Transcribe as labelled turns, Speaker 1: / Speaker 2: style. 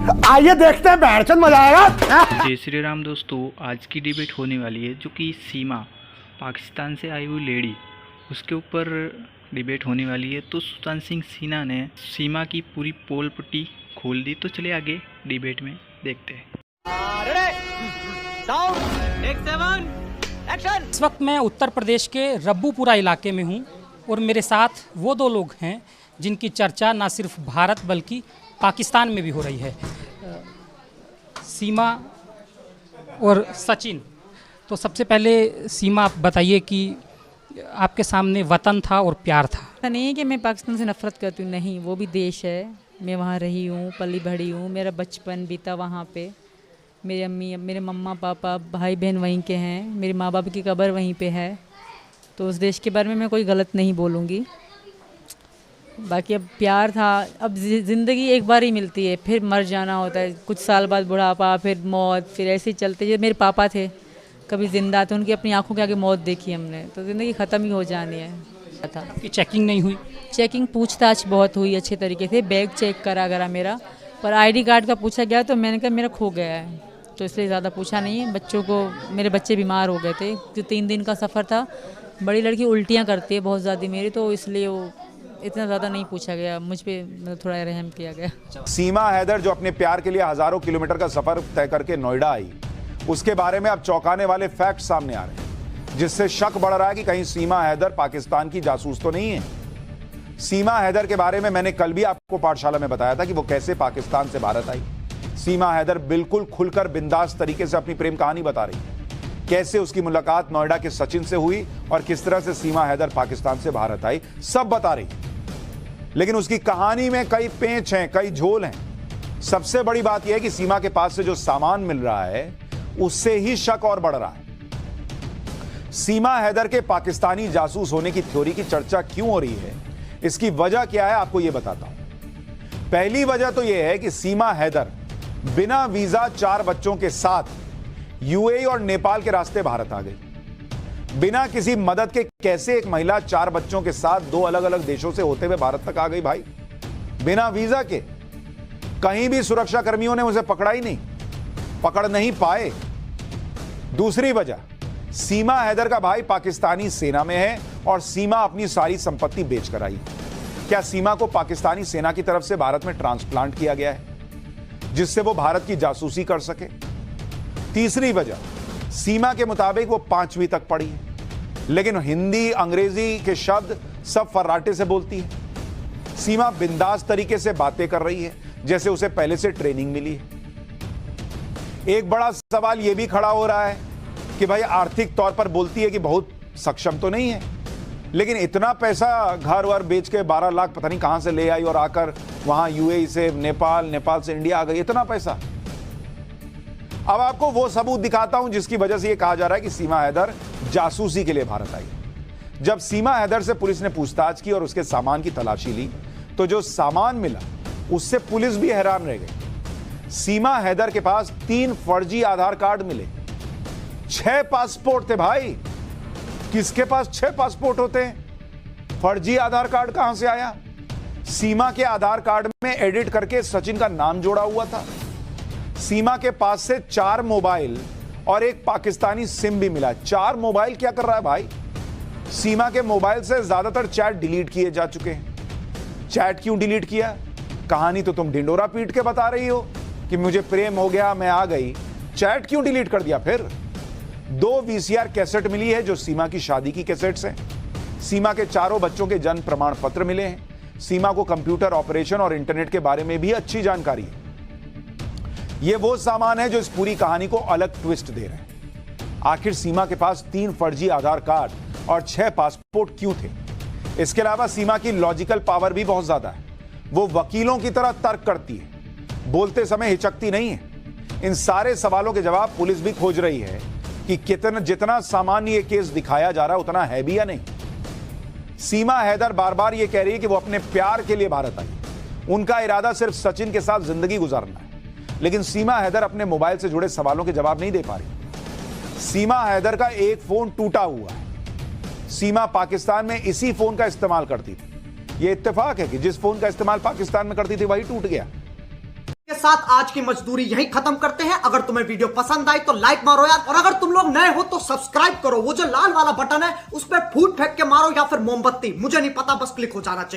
Speaker 1: आइए देखते हैं, बैठचंद मजा आएगा।
Speaker 2: जय श्री राम दोस्तों, आज की डिबेट होने वाली है जो कि सीमा पाकिस्तान से आई हुई लेडी उसके ऊपर डिबेट होने वाली है। तो सुल्तान सिंह सीना ने सीमा की पूरी पोल पट्टी खोल दी। तो चलिए आगे डिबेट में देखते हैं।
Speaker 3: इस वक्त मैं उत्तर प्रदेश के रब्बूपुरा इलाके में हूँ और मेरे साथ वो दो लोग हैं जिनकी चर्चा ना सिर्फ भारत बल्कि पाकिस्तान में भी हो रही है, सीमा और सचिन। तो सबसे पहले सीमा, आप बताइए कि आपके सामने वतन था और प्यार था।
Speaker 4: ऐसा नहीं है कि मैं पाकिस्तान से नफरत करती हूँ, नहीं, वो भी देश है। मैं वहाँ रही हूँ, पली बढ़ी हूँ, मेरा बचपन बीता वहाँ पे। मेरी अम्मी, मेरे मम्मा पापा भाई बहन वहीं के हैं, मेरे माँ बाप की कब्र वहीं पे है। तो उस देश के बारे में मैं कोई गलत नहीं बोलूँगी। बाकी अब प्यार था, अब ज़िंदगी एक बार ही मिलती है, फिर मर जाना होता है, कुछ साल बाद बुढ़ापा, फिर मौत, फिर ऐसे ही चलते। जब मेरे पापा थे कभी ज़िंदा थे, उनकी अपनी आंखों के आगे मौत देखी हमने, तो ज़िंदगी ख़त्म ही हो जानी है। था
Speaker 3: कि चेकिंग नहीं हुई?
Speaker 4: चेकिंग पूछताछ बहुत हुई अच्छे तरीके से, बैग चेक करा गया मेरा, पर आईडी कार्ड का पूछा गया तो मैंने कहा मेरा खो गया है, तो इसलिए ज़्यादा पूछा नहीं है। बच्चों को, मेरे बच्चे बीमार हो गए थे, तो 3 दिन का सफ़र था। बड़ी लड़की उल्टियाँ करती है बहुत ज़्यादा मेरी, तो इसलिए वो इतना ज़्यादा नहीं पूछा गया मुझ पे, मतलब थोड़ा रहम किया गया।
Speaker 5: सीमा हैदर जो अपने प्यार के लिए हजारों किलोमीटर का सफर तय करके नोएडा आई, उसके बारे में अब चौंकाने वाले फैक्ट सामने आ रहे हैं, जिससे शक बढ़ रहा है कि कहीं सीमा हैदर पाकिस्तान की जासूस तो नहीं है। सीमा हैदर के बारे में मैंने कल भी आपको पाठशाला में बताया था कि वो कैसे पाकिस्तान से भारत आई। सीमा हैदर बिल्कुल खुलकर बिंदास तरीके से अपनी प्रेम कहानी बता रही है, कैसे उसकी मुलाकात नोएडा के सचिन से हुई और किस तरह से सीमा हैदर पाकिस्तान से भारत आई, सब बता रही है। लेकिन उसकी कहानी में कई पेंच हैं, कई झोल हैं। सबसे बड़ी बात यह है कि सीमा के पास से जो सामान मिल रहा है उससे ही शक और बढ़ रहा है। सीमा हैदर के पाकिस्तानी जासूस होने की थ्योरी की चर्चा क्यों हो रही है, इसकी वजह क्या है, आपको यह बताता हूं। पहली वजह तो यह है कि सीमा हैदर बिना वीजा 4 बच्चों के साथ यूएई और नेपाल के रास्ते भारत आ गई। बिना किसी मदद के कैसे एक महिला 4 बच्चों के साथ 2 अलग अलग देशों से होते हुए भारत तक आ गई भाई, बिना वीजा के? कहीं भी सुरक्षा कर्मियों ने उसे पकड़ा ही नहीं, पकड़ नहीं पाए। दूसरी वजह, सीमा हैदर का भाई पाकिस्तानी सेना में है और सीमा अपनी सारी संपत्ति बेचकर आई। क्या सीमा को पाकिस्तानी सेना की तरफ से भारत में ट्रांसप्लांट किया गया है जिससे वो भारत की जासूसी कर सके? तीसरी वजह, सीमा के मुताबिक वो 5वीं तक पढ़ी है, लेकिन हिंदी अंग्रेजी के शब्द सब फर्राटे से बोलती है। सीमा बिंदास तरीके से बातें कर रही है जैसे उसे पहले से ट्रेनिंग मिली है। एक बड़ा सवाल यह भी खड़ा हो रहा है कि भाई आर्थिक तौर पर बोलती है कि बहुत सक्षम तो नहीं है, लेकिन इतना पैसा घर वर बेच के 12 लाख पता नहीं कहां से ले आई और आकर वहां यूएई से नेपाल, नेपाल से इंडिया आ गई, इतना पैसा। अब आपको वो सबूत दिखाता हूं जिसकी वजह से यह कहा जा रहा है कि सीमा हैदर जासूसी के लिए भारत आई। जब सीमा हैदर से पुलिस ने पूछताछ की और उसके सामान की तलाशी ली, तो जो सामान मिला उससे पुलिस भी हैरान रह गई। सीमा हैदर के पास 3 फर्जी आधार कार्ड मिले, 6 पासपोर्ट थे भाई। किसके पास 6 पासपोर्ट होते हैं? फर्जी आधार कार्ड कहां से आया? सीमा के आधार कार्ड में एडिट करके सचिन का नाम जोड़ा हुआ था। सीमा के पास से 4 मोबाइल और एक पाकिस्तानी सिम भी मिला। 4 मोबाइल क्या कर रहा है भाई? सीमा के मोबाइल से ज्यादातर चैट डिलीट किए जा चुके हैं। चैट क्यों डिलीट किया? कहानी तो तुम ढिंडोरा पीट के बता रही हो कि मुझे प्रेम हो गया, मैं आ गई। चैट क्यों डिलीट कर दिया? फिर 2 वीसीआर कैसेट मिली है जो सीमा की शादी की कैसेट्स हैं। सीमा के 4 बच्चों के जन्म प्रमाण पत्र मिले हैं। सीमा को कंप्यूटर ऑपरेशन और इंटरनेट के बारे में भी अच्छी जानकारी है। यह वो सामान है जो इस पूरी कहानी को अलग ट्विस्ट दे रहे हैं। आखिर सीमा के पास 3 फर्जी आधार कार्ड और 6 पासपोर्ट क्यों थे? इसके अलावा सीमा की लॉजिकल पावर भी बहुत ज्यादा है। वो वकीलों की तरह तर्क करती है, बोलते समय हिचकती नहीं है। इन सारे सवालों के जवाब पुलिस भी खोज रही है कि जितना सामान्य ये केस दिखाया जा रहा है उतना है भी या नहीं। सीमा हैदर बार बार ये कह रही है कि वो अपने प्यार के लिए भारत आई, उनका इरादा सिर्फ सचिन के साथ जिंदगी गुजारना है। लेकिन सीमा हैदर अपने मोबाइल से जुड़े सवालों के जवाब नहीं दे पा रही। सीमा हैदर का एक फोन टूटा हुआ है। सीमा पाकिस्तान में इसी फोन का इस्तेमाल करती थी। यह इत्तेफाक है कि जिस फोन का इस्तेमाल पाकिस्तान में करती थी वही टूट गया।
Speaker 6: साथ आज की मजदूरी यहीं खत्म करते हैं। अगर तुम्हें वीडियो पसंद आई तो लाइक मारो यार, और अगर तुम लोग नए हो तो सब्सक्राइब करो। वो जो लाल वाला बटन है उस पर फूट फेंक के मारो या फिर मोमबत्ती, मुझे नहीं पता, बस क्लिक हो जाना चाहिए।